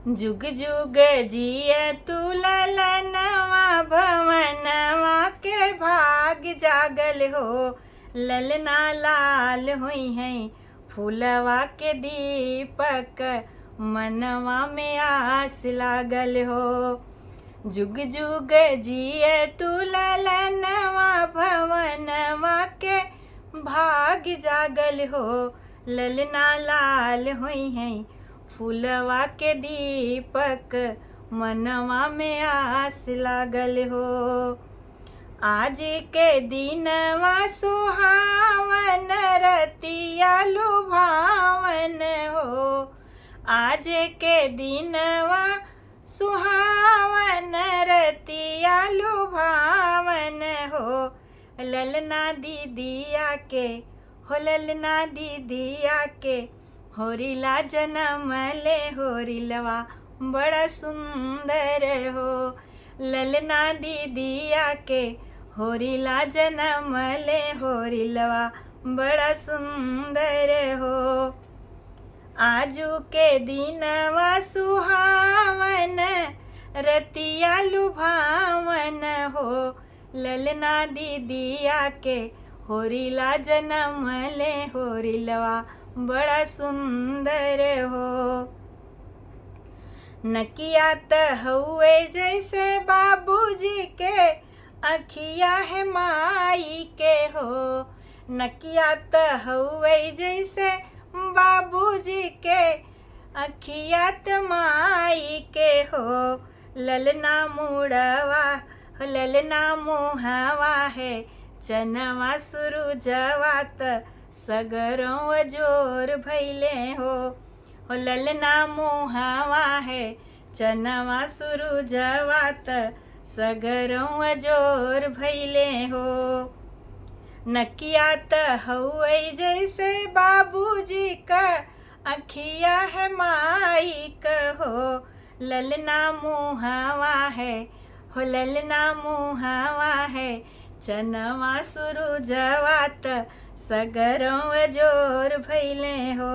जुग जुग जिय तू ललनवा भवनवा के भाग जागल हो। ललना लाल हुई हैं फूलवा के दीपक मनवा में आस लागल हो। जुग जुग जिय तू ललनवा भवनवा के भाग जागल हो। ललना लाल हुई हैं फूलवा के दीपक मनवा में आस लागल हो। आज के दिनवा सुहावन रतिया लुभावन हो। आज के दिनवा सुहावन रतिया लुभावन हो। ललना दीदिया के हो ललना दीदिया के होरिला जन्म ले होरिलवा बड़ा सुंदर हो। ललना दीदिया के होरिला जन्म ले होरिलवा बड़ा सुंदर हो। आजू के दिनवा सुहावन रतिया लुभावन हो। ललना दीदिया के होरिला जन्म ले होरिलवा बड़ा सुंदर हो। नकिया त हुए जैसे बाबूजी के अखिया है माई के हो। नकिया त हुए जैसे बाबूजी के अखिया त माई के हो। ललना मुड़वा ललना मुहवा है चनवा सुरुजवा त सगरों जोर भैले हो। ललना मुहवा है चनवा सुरुजवा त सगरों जोर भैले हो। नकिया त हुए जैसे बाबूजी का अखिया है माई का हो। ललना मुहवा है हो ललना मुहवा है चनवा सुरुजवा त सगरों जोर भैले हो।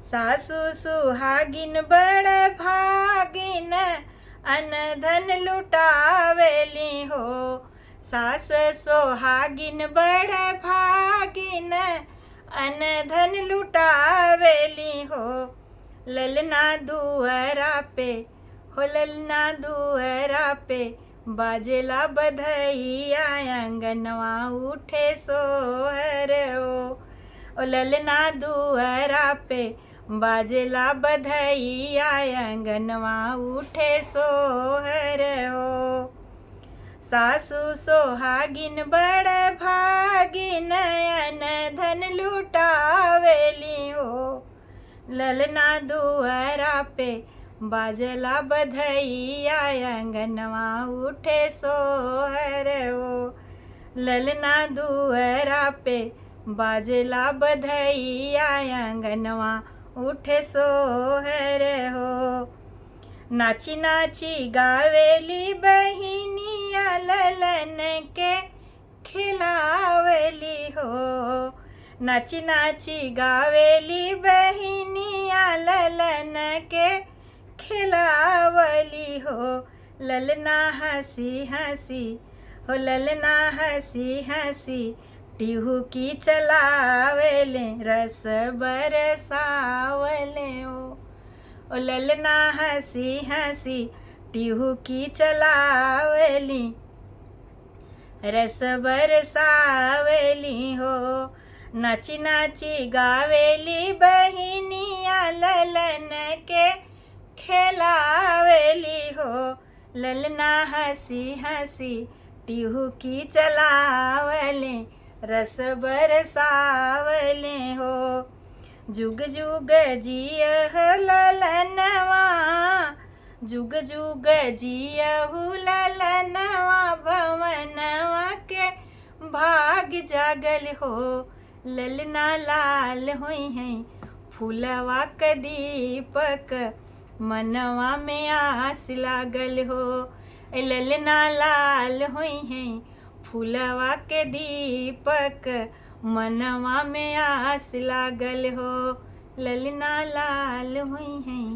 सासु सुहागिन बड़ भागिन अनधन लुटावेली हो। सास सोहागिन बड़ भागिन अनधन लुटावेली हो। ललना दुअरा पे हो ललना दुअरा पे बाजेला बधैया अंगनवा उठे सोहर हो। ललना दुअरा पे बाजेला बधैया अंगनवा उठे सोहर हो। सासु सोहागिन बड़ भागिन अनधन लुटावेली हो। ललना दुअरा पे बाजला बधैया अंगनवा उठे सोहर हो। ललना दुअरा पे बाजला बधैया अंगनवा उठे सोहर हो। नाची नाची गावेली बहिनिया ललन के खिलावेली हो। नाची नाची गावेली बहिनिया ललन के खिलावली हो। ललना हंसी हंसी हो ललना हंसी हंसी टिहुकी चलावेले रस बरसावले हो। ललना हंसी हंसी टिहुकी चलावेली रस बरसावेली हो। नाची नाची गावेली बहिनिया ललन के खेलावेली हो। ललना हंसी हंसी टिहुकी चलावले रस बरसावले हो। जुग जुग जियह ललनवा जुग जुग जियहु ललनवा भवनवा के भाग जागल हो। ललना लाल हुई हैं फूलवा क दीपक मनवा में आस लागल हो। ललना लाल हुई हैं फूलवा के दीपक मनवा में आस लागल हो। ललना लाल हुई हैं